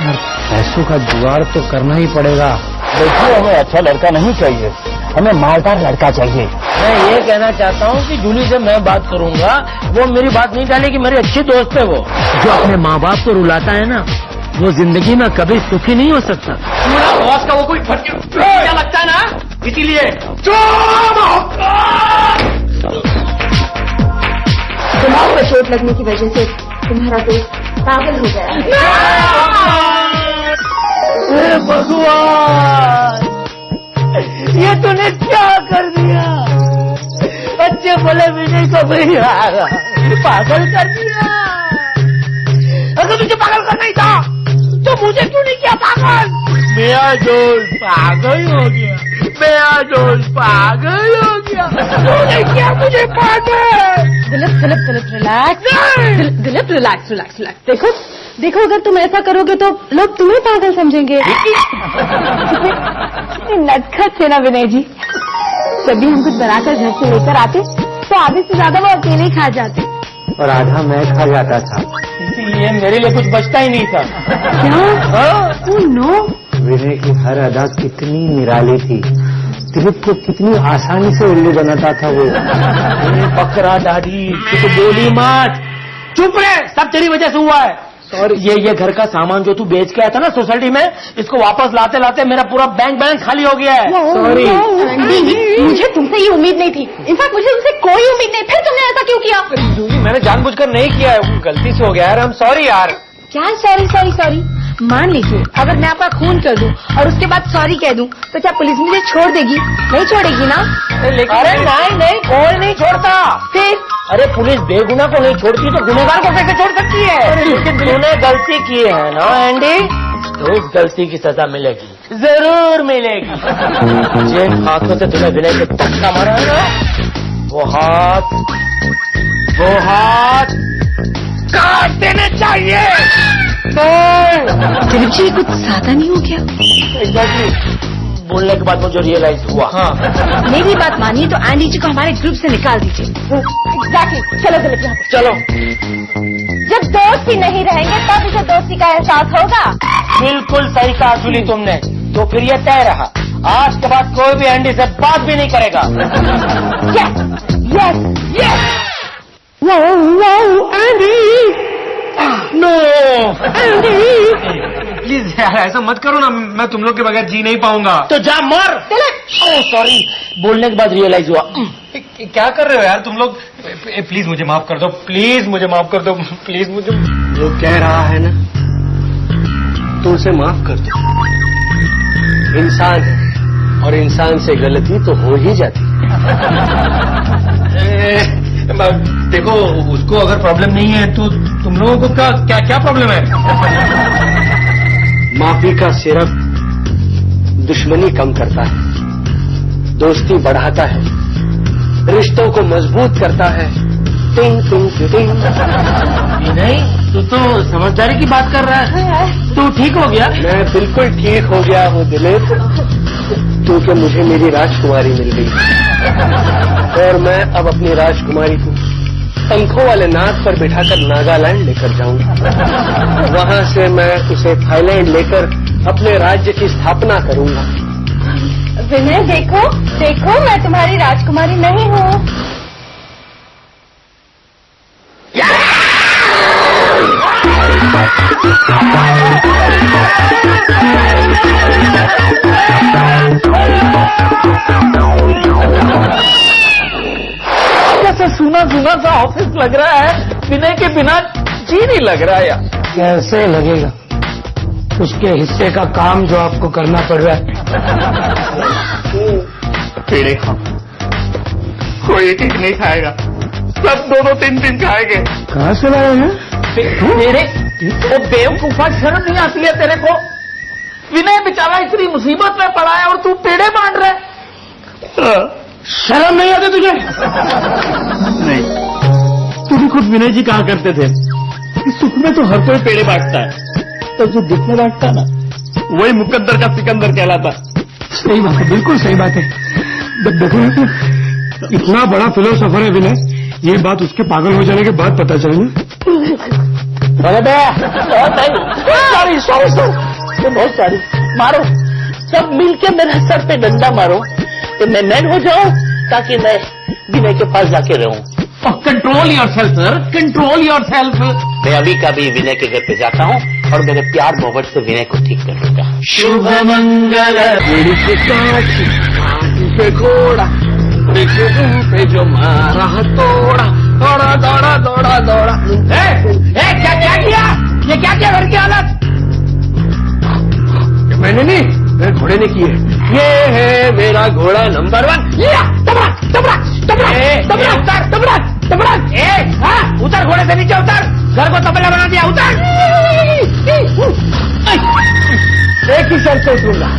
पैसों का जुगाड़ तो करना ही पड़ेगा। देखिए, हमें अच्छा लड़का नहीं चाहिए, हमें मालदार लड़का चाहिए। मैं ये कहना चाहता हूँ कि जूली से मैं बात करूंगा, वो मेरी बात नहीं डालेगी, मेरी अच्छी दोस्त है वो। जो अपने माँ बाप को रुलाता है ना, वो जिंदगी में कभी सुखी नहीं हो सकता। बॉस का वो कोई फटके क्या लगता है ना, इसीलिए दिमाग पर चोट लगने की वजह से तुम्हारा दोस्त पागल हो गया है। भगवान, ये तूने क्या कर दिया? बच्चे बोले विजय को भी पागल कर दिया। अगर तुझे पागल करना ही था तो मुझे क्यों नहीं किया पागल? मेरा दोस्त पागल हो गया, मेरा दोस्त पागल हो गया, तूने किया मुझे पागल। दिलीप रिलैक्स। दिलीप रिलैक्स। देखो अगर तुम ऐसा करोगे तो लोग तुम्हें पागल समझेंगे। नटखट थे ना विनय जी, जब भी हम कुछ बनाकर घर से लेकर आते तो आधे से ज्यादा वो अकेले ही खा जाते और आधा मैं खा जाता था, इसीलिए मेरे लिए कुछ बचता ही नहीं था। क्या? नो। विनय की हर अदा कितनी निराली थी, दिलीप को कितनी आसानी से उल्लू बनाता था वो। बकरा दाढ़ी, तू बोली मत, चुप रहे, सब तेरी वजह से हुआ है। और ये घर का सामान जो तू बेच के आया था ना सोसाइटी में, इसको वापस लाते लाते मेरा पूरा बैंक बैलेंस खाली हो गया है। सॉरी। मुझे तुमसे ये उम्मीद नहीं थी, इनफैक्ट मुझे तुमसे कोई उम्मीद नहीं। फिर तुमने ऐसा क्यों किया? मैंने जानबूझकर नहीं किया है, गलती से हो गया यार, हम सॉरी यार। क्या सॉरी? मान लीजिए अगर मैं आपका खून कर दूं और उसके बाद सॉरी कह दूं तो क्या पुलिस मुझे छोड़ देगी? नहीं छोड़ेगी ना? अरे नहीं, कोई नहीं छोड़ता। फिर? अरे पुलिस बेगुनाह को नहीं छोड़ती तो गुनहगार को कैसे छोड़ सकती है? लेकिन तूने गलती की है ना एंडी, तो उस गलती की सजा मिलेगी, जरूर मिलेगी। जिन हाथों से तूने विनय को धक्का मारा है ना, वो हाथ काट देने चाहिए। दिलीप जी कुछ ज्यादा नहीं हो गया? एग्जैक्टली, बोलने के बाद मुझे रियलाइज हुआ। हाँ। मेरी बात मानिए तो एंडी जी को हमारे ग्रुप से निकाल दीजिए। एग्जैक्टली। चलो दिलीप यहाँ पे चलो। जब दोस्त ही नहीं रहेंगे तब उसे दोस्ती का एहसास होगा। बिल्कुल सही कहा जूली तुमने, तो फिर ये तय रहा, आज के बाद कोई भी एंडी से बात भी नहीं करेगा। यस। एंडी, नो प्लीज यार ऐसा मत करो ना, मैं तुम लोग के बगैर जी नहीं पाऊंगा। तो जा मर। सॉरी, बोलने के बाद रियलाइज हुआ। क्या कर रहे हो यार तुम लोग? प्लीज मुझे माफ कर दो, प्लीज मुझे माफ कर दो, प्लीज मुझे। जो कह रहा है ना तो उसे माफ कर दो। इंसान है और इंसान से गलती तो हो ही जाती है। देखो उसको अगर प्रॉब्लम नहीं है तो तुम लोगों को क्या प्रॉब्लम है? माफी का सिर्फ दुश्मनी कम करता है, दोस्ती बढ़ाता है, रिश्तों को मजबूत करता है। नहीं, तू तो समझदारी की बात कर रहा है। तू ठीक हो गया? मैं बिल्कुल ठीक हो गया हूँ दिलीप, क्योंकि मुझे मेरी राजकुमारी मिल गई और मैं अब अपनी राजकुमारी को पंखों वाले नाग पर बिठाकर नागालैंड लेकर जाऊंगा। वहां से मैं उसे थाईलैंड लेकर अपने राज्य की स्थापना करूंगा। विनय देखो मैं तुम्हारी राजकुमारी नहीं हूँ। कैसे सुना सा ऑफिस लग रहा है, विनय के बिना जी नहीं लग रहा है यार। कैसे लगेगा? उसके हिस्से का काम जो आपको करना पड़ रहा है। पेड़े खाओ, कोई एक नहीं खाएगा, सब 2-3 खाएंगे। कहाँ से लाए हैं? तेरे वो बेवकूफा शर्म नहीं आती है तेरे को? विनय बेचारा इतनी मुसीबत में पड़ा है और तू पेड़े बांट रहा है। शर्म नहीं आती तुझे? नहीं, तू भी खुद विनय जी कहा करते थे सुख में तो हर कोई पेड़े बांटता है, तो जो दुख में बांटता ना वही मुकद्दर का सिकंदर कहलाता। सही बात है, बिल्कुल सही बात है। देखो इतना बड़ा फिलोसोफर है विनय, ये बात उसके पागल हो जाने के बाद पता चली। सॉरी सॉरी सर, बहुत सॉरी। मारो, सब मिलके मेरे सर पे डंडा मारो कि मैं मैन हो जाऊं, ताकि मैं विनय के पास जाके रहूं। Control yourself sir, control yourself. मैं अभी का भी विनय के घर पे जाता हूँ और मेरे प्यार मोहब्बत से विनय को ठीक कर लूंगा। शुभ मंगल पे घोड़ा पे जो मारा तोड़ा, दौड़ा दौड़ा दौड़ा दौड़ा। क्या क्या किया? ये क्या क्या घर की हालत? मैंने नहीं, मेरे घोड़े ने की है। ये है मेरा घोड़ा नंबर 1। उतर घोड़े से नीचे उतर, घर को तबला बना दिया, उतर। एक ही शर्त पे उतरूंगा,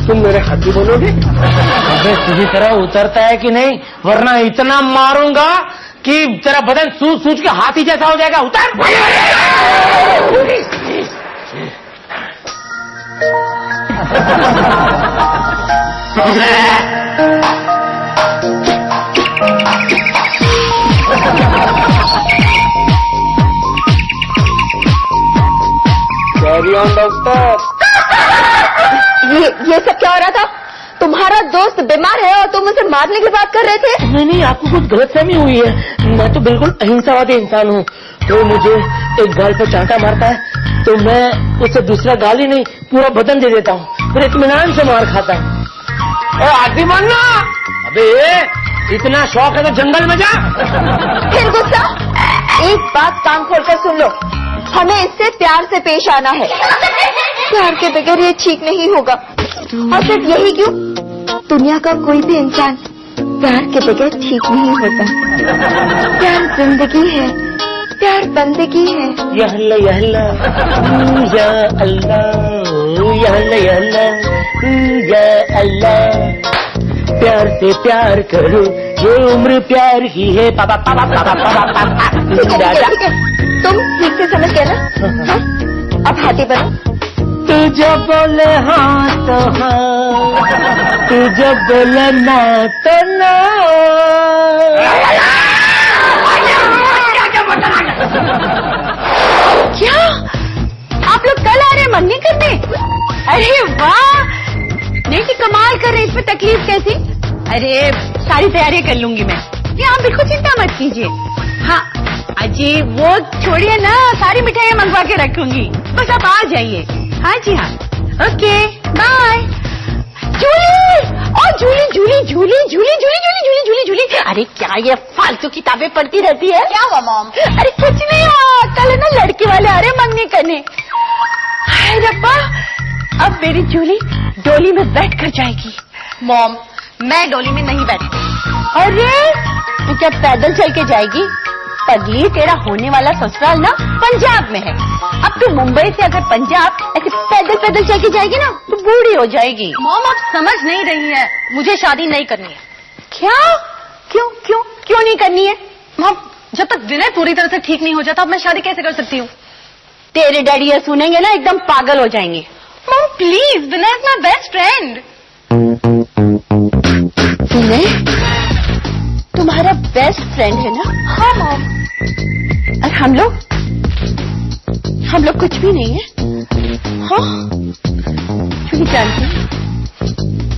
तुम मेरे हाथी बनोगे। अबे तुझी तरह उतरता है कि नहीं, वरना इतना मारूंगा कि तेरा बदन सूज सूज के हाथी जैसा हो जाएगा। उतर। Carry on doctor. ये सब क्या हो रहा था? तुम्हारा दोस्त बीमार है और तुम उसे मारने की बात कर रहे थे? नहीं, आपको कुछ गलतफहमी हुई है। मैं तो बिल्कुल अहिंसावादी इंसान हूँ। तो मुझे एक गाल पर चांटा मारता है तो मैं उसे दूसरा गाल ही नहीं, पूरा बदन दे देता हूँ, फिर इत्मीनान से मार खाता हूँ। आदमी मानना। अबे इतना शौक है तो जंगल में जा। फिर गुस्सा? एक बात कान खोलकर सुन लो, हमें इससे प्यार से पेश आना है। प्यार के बगैर ये ठीक नहीं होगा। और सिर्फ यही क्यों, दुनिया का कोई भी इंसान प्यार के बगैर ठीक नहीं होता। प्यार जिंदगी है, प्यार बंदगी है। या अल्लाह या अल्लाह या अल्लाह या अल्लाह या अल्लाह, प्यार से प्यार करो, ये उम्र प्यार ही है। पापा पापा पापा पापा। ठीक है, तुम ठीक से समझ गए ना? हाँ? अब हाथी बनो। तू जब बोले हाँ तो हाँ, तू जब बोले ना तो ना। क्या आप लोग कल आ रहे मंगनी करने? अरे वाह, नहीं कि कमाल कर रहे, इसमें तकलीफ कैसी? अरे सारी तैयारियां कर लूंगी मैं, ये आप बिल्कुल चिंता मत कीजिए। हाँ अजी वो छोड़िए ना, सारी मिठाइयाँ मंगवा के रखूंगी, बस आप आ जाइए। हाँ जी हाँ, ओके बाय। झूली, और झूली झूली झूली झूली झूली झूली झूली झूली झूली। अरे क्या ये फालतू किताबें पढ़ती रहती है? क्या हुआ मॉम? अरे कुछ नहीं हुआ, कल है ना लड़की वाले आ रहे मंगनी करने। हाय रब्बा, अब मेरी झूली डोली में बैठ कर जाएगी। मॉम मैं डोली में नहीं बैठती। अरे तू क्या पैदल चल के जाएगी? पगली, तेरा होने वाला ससुराल ना पंजाब में है। अब तू मुंबई से अगर पंजाब ऐसे पैदल पैदल चल के जाएगी ना तो बूढ़ी हो जाएगी। मॉम आप समझ नहीं रही है, मुझे शादी नहीं करनी है। क्या? क्यों क्यों क्यों नहीं करनी है? मॉम जब तक विनय पूरी तरह से ठीक नहीं हो जाता मैं शादी कैसे कर सकती हूँ? तेरे डैडी ये सुनेंगे ना एकदम पागल हो जाएंगे। Mom please, Vinay is my best friend. Vinay तुम्हारा बेस्ट फ्रेंड है ना? हाँ मॉम। और हम लोग कुछ भी नहीं है। हाँ क्योंकि जानती हूँ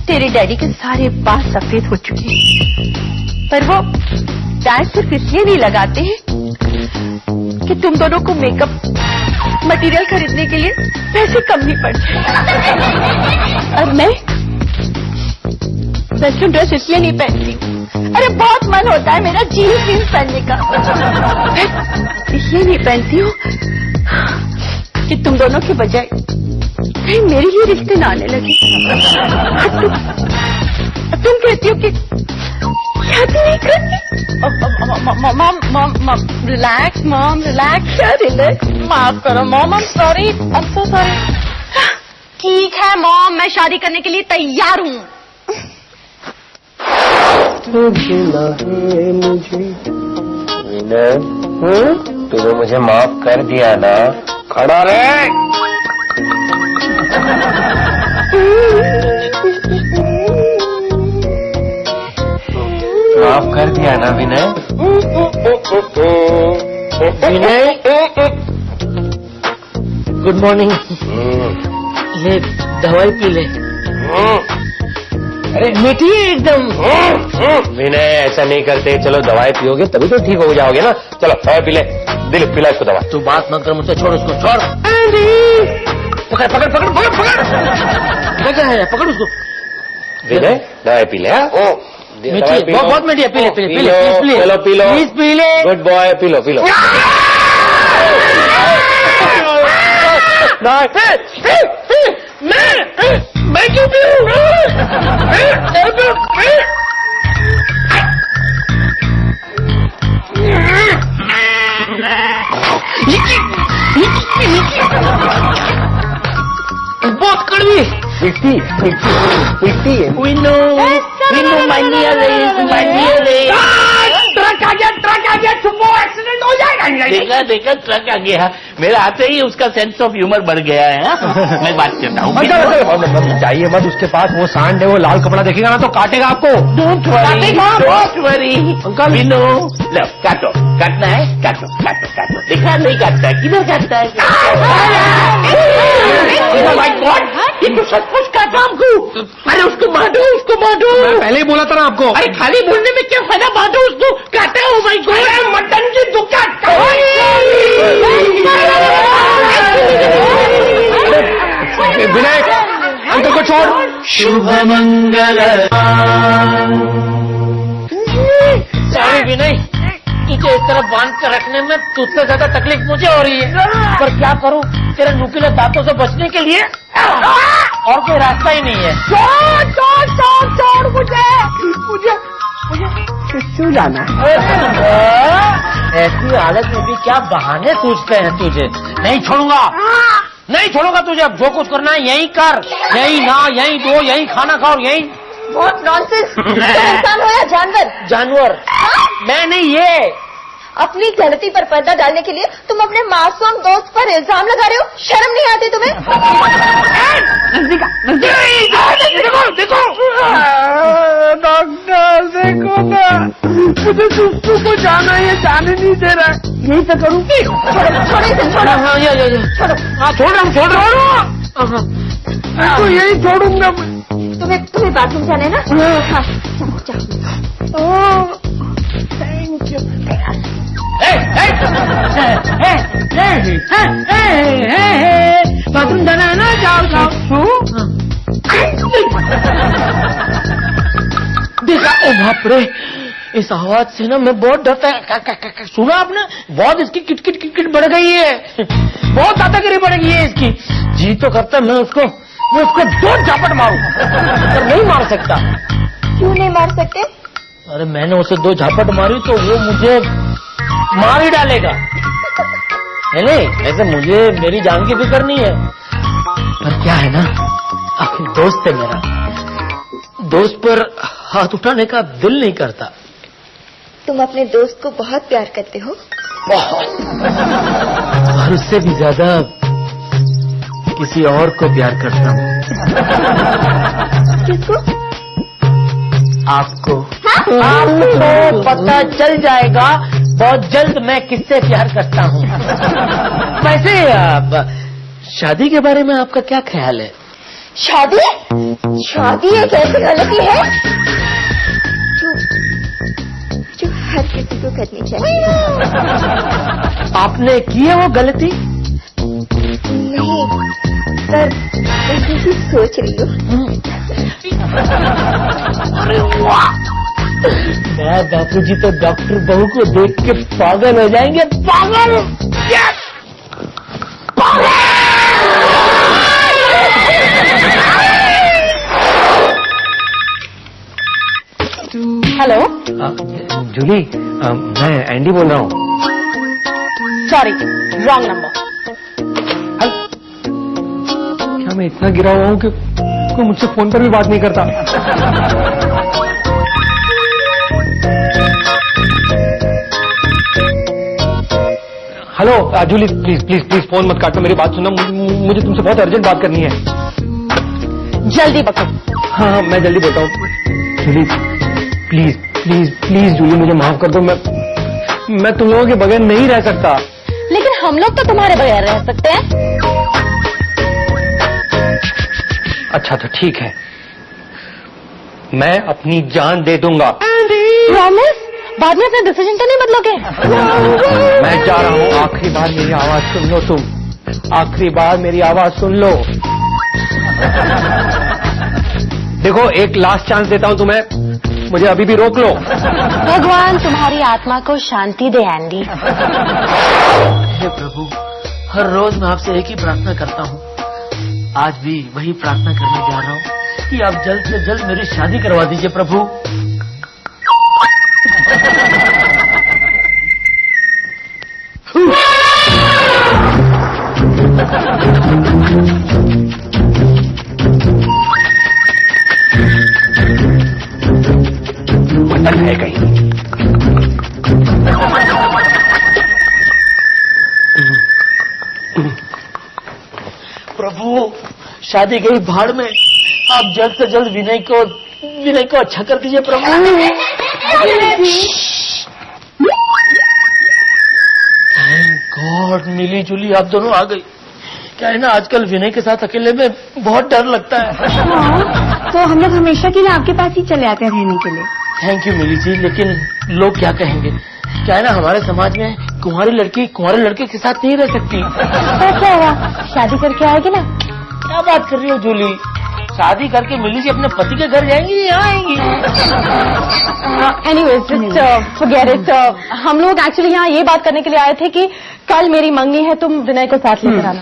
तेरे डैडी के सारे बाल सफेद हो चुके हैं, पर वो टैग सिर्फ इसलिए नहीं लगाते हैं कि तुम दोनों को मेकअप मटेरियल खरीदने के लिए पैसे कम नहीं पड़ जाए। और मैं वेस्टर्न ड्रेस इसलिए नहीं पहनती, अरे बहुत मन होता है मेरा जीन्स जीन्स पहनने का, इसलिए नहीं पहनती हूँ कि तुम दोनों के बजाय कहीं मेरे ही रिश्ते ना आने लगे। तुम कहती हो कि शादी नहीं करती। Mom relax, mom relax. क्या रिलैक्स? माफ करो mom, I am sorry, I am so sorry. ठीक है मॉम, मैं शादी करने के लिए तैयार हूँ। तूने मुझे माफ कर दिया ना? खड़ा रहे। माफ कर दिया ना विनय? विनय गुड मॉर्निंग। ये दवाई पी ले। अरे मीठी है एकदम। विनय ऐसा नहीं करते, चलो दवाई पियोगे तभी तो ठीक हो जाओगे ना। चलो दवाई पी ले, दिल पिला इसको दवा। तू बात मत कर मुझसे, छोड़ उसको, छोड़। पकड़ पकड़ पकड़ पकड़ पकड़, क्या है, पकड़ उसको। विनय दवाई पी ले। मीठी बहुत मीठी है, पी ले पी ले पी ले, चलो पी लो, प्लीज पी ले। Good boy, P low P low. मैं क्यों पीऊं? बहुत कड़वी। पीती है। विनो मानिया रे। ट्रक आ गया, छुपो, एक्सीडेंट हो जाएगा। देखा देखा, ट्रक आ गया। मेरे आते ही उसका सेंस ऑफ ह्यूमर बढ़ गया है। मैं बात करता हूँ। जाइए मत उसके पास, वो सांड है, वो लाल कपड़ा देखेगा ना तो काटेगा आपको। Don't worry uncle. विनो लो, काटो, काटना है, काटो काटो काटो। देखा नहीं काटता है, किधर काटता है? माय गॉड, ये तो सचमुच काटा हमको। अरे उसको मारो, उसको मारो। मैं पहले ही बोला था ना आपको। अरे खाली बोलने में क्या फायदा, मारो उसको, काटा। हो माय गॉड, मटन की दुकान। विनय अंकल को छोड़। शुभ मंगल। सॉरी विनय, तुझे इस तरह बांध कर रखने में तुझसे ज्यादा तकलीफ मुझे हो रही है, पर क्या करूं, तेरे नुकीले दांतों से बचने के लिए और कोई रास्ता ही नहीं है। छोड़ मुझे क्यों जाना है? ऐसी हालत में भी क्या बहाने सूझते हैं तुझे। नहीं छोड़ूंगा, नहीं छोड़ूंगा तुझे। अब जो कुछ करना है यही कर, यही ना यही दो, यही खाना खाओ, यही। बहुत नॉनसेंस। इंसान हो या जानवर? जानवर। मैं नहीं, ये अपनी गलती पर पर्दा डालने के लिए तुम अपने मासूम दोस्त पर इल्जाम लगा रहे हो। शर्म नहीं आती तुम्हें? देखो डॉक्टर देखो ना, मुझे सुस्तू को जाना है, जाने नहीं दे रहा है। यही तो करूँ। छोड़ो इसे, छोड़ो। हाँ छोड़ो। हाँ, छोड़ रहा हूँ। तो यही छोड़ूंगा मैं। तुम्हें बाथरूम जाना है ना? हाँ, जाओ। Thank you. बाथरूम जाना है ना, जाओ। देखा, ओ बाप रे, इस आवाज से ना मैं बहुत डरता है। सुना आपने, बहुत इसकी किटकिट किटकिट बढ़ गई है, बहुत दादागिरी बढ़ गई है इसकी। जी तो करता मैं उसको 2 झापट मारूं, पर नहीं मार सकता। क्यों नहीं मार सकते? अरे मैंने उसे 2 झापट मारी तो वो मुझे मार ही डालेगा। नहीं, वैसे मुझे मेरी जान की फिक्र नहीं है, पर क्या है ना, आखिर दोस्त है मेरा, दोस्त पर हाथ उठाने का दिल नहीं करता। तुम अपने दोस्त को बहुत प्यार करते हो? बहुत, और उससे भी ज्यादा किसी और को प्यार करता हूँ। किसको? आपको। आपको पता चल जाएगा बहुत जल्द मैं किससे प्यार करता हूँ। वैसे शादी के बारे में आपका क्या ख्याल है? शादी एक ऐसी गलती है जो हर किसी को करनी चाहिए। आपने की है वो गलती? नहीं, पर ऐसी सोच रही हूँ। अरे वाह, मैं बापूजी तो डॉक्टर बहू को देख के पागल हो जाएंगे। पागल। हेलो, जूली, मैं एंडी बोल रहा हूँ। Sorry, wrong number. क्या मैं इतना गिरा हुआ हूँ कि कोई मुझसे फोन पर भी बात नहीं करता? हेलो जूली, प्लीज फोन मत काटो, मेरी बात सुनो, मुझे तुमसे बहुत अर्जेंट बात करनी है। जल्दी बको। हाँ, मैं जल्दी बोलता हूँ। जूली प्लीज जूली, मुझे माफ कर दो, मैं तुम लोगों के बगैर नहीं रह सकता। लेकिन हम लोग तो तुम्हारे बगैर रह सकते हैं। अच्छा तो ठीक है, मैं अपनी जान दे दूंगा। प्रॉमिस? बाद में अपना डिसीजन तो नहीं बदलोगे? मैं जा रहा हूँ, आखिरी बार मेरी आवाज सुन लो तुम, आखिरी बार मेरी आवाज सुन लो। देखो, एक लास्ट चांस देता हूँ तुम्हें, मुझे अभी भी रोक लो। भगवान तुम्हारी आत्मा को शांति दे एंडी। हे प्रभु, हर रोज मैं आपसे एक ही प्रार्थना करता हूँ, आज भी वही प्रार्थना करने जा रहा हूँ कि आप जल्द से जल्द मेरी शादी करवा दीजिए प्रभु। बदल है कहीं। प्रभु, शादी गई भाड़ में, आप जल्द से जल्द विनय को अच्छा कर दीजिए प्रभु। थैंक गॉड, मिली जुली आप दोनों आ गई। क्या है ना, आजकल विनय के साथ अकेले में बहुत डर लगता है। तो हम लोग हमेशा के लिए आपके पास ही चले आते हैं रहने के लिए। थैंक यू मिली जी, लेकिन लोग क्या कहेंगे? क्या है ना, हमारे समाज में कुंवारी लड़की कुंवारे लड़के के साथ नहीं रह सकती। तो क्या हुआ, शादी करके आएगी ना? क्या बात कर रही हो जूली? शादी करके मिली जी अपने पति के घर जाएंगी या आएंगी? Anyways, just forget it. हम लोग एक्चुअली यहाँ ये बात करने के लिए आए थे कि कल मेरी मंगनी है, तुम विनय को साथ लेकर आना।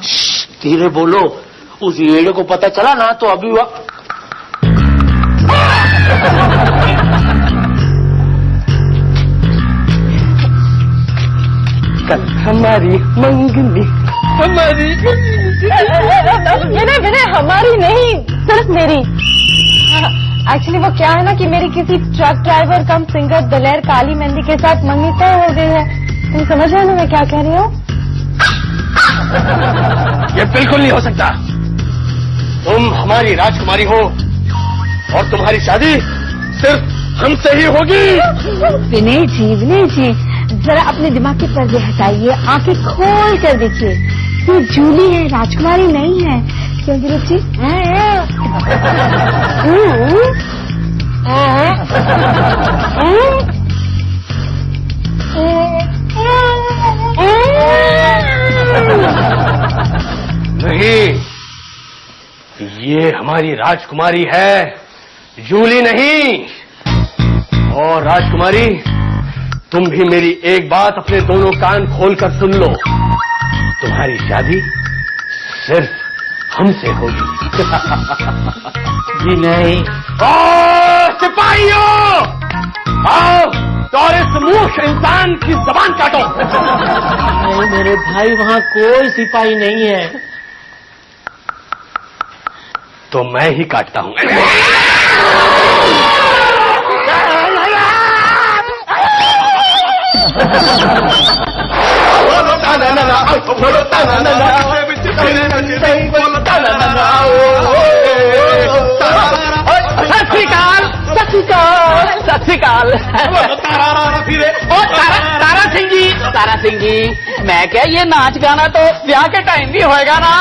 धीरे बोलो, उस येड़े को पता चला ना तो अभी कल हमारी मंगनी, हमारी विनय हमारी नहीं, सिर्फ मेरी। एक्चुअली वो क्या है ना कि मेरी किसी ट्रक ड्राइवर कम सिंगर दलेर काली मेहंदी के साथ मंगनी तय हो गई है। तुम समझ रहे हो ना मैं क्या कह रही हूँ? ये बिल्कुल नहीं हो सकता। तुम हमारी राजकुमारी हो और तुम्हारी शादी सिर्फ हमसे ही होगी। विनय जी, जरा अपने दिमाग के पर्दे हटाइए, आंखें खोल कर देखिए। ये जूली है, राजकुमारी नहीं है। क्यों दिलीप जी? नहीं, ये हमारी राजकुमारी है, जूली नहीं। और राजकुमारी, तुम भी मेरी एक बात अपने दोनों कान खोलकर सुन लो, तुम्हारी शादी सिर्फ हमसे होगी। जी नहीं। सिपाहियों, आओ और इस मूर्ख इंसान की जबान काटो। नहीं मेरे भाई, वहाँ कोई सिपाही नहीं है। तो मैं ही काटता हूँ। सत श्री अकाल। तारा सिंह जी, मैं क्या, ये नाच गाना तो ब्याह के टाइम भी होएगा ना।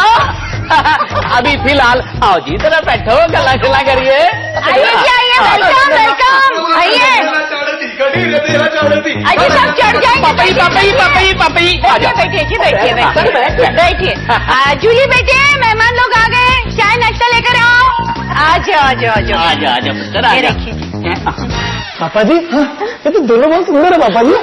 अभी फिलहाल आओ जी, जरा बैठो, गला गला करिए। आइए जी, आइए, वेलकम वेलकम, आइए। आइए, सब चढ़ जाएंगे। पपई बैठिए। जूली बेटे, मेहमान लोग आ गए, चाय नाश्ता लेकर आओ। आ जाओ। आजा पुत्र, ये रखिए। पापा जी, ये तो दोनों बहुत सुंदर है पापा जी।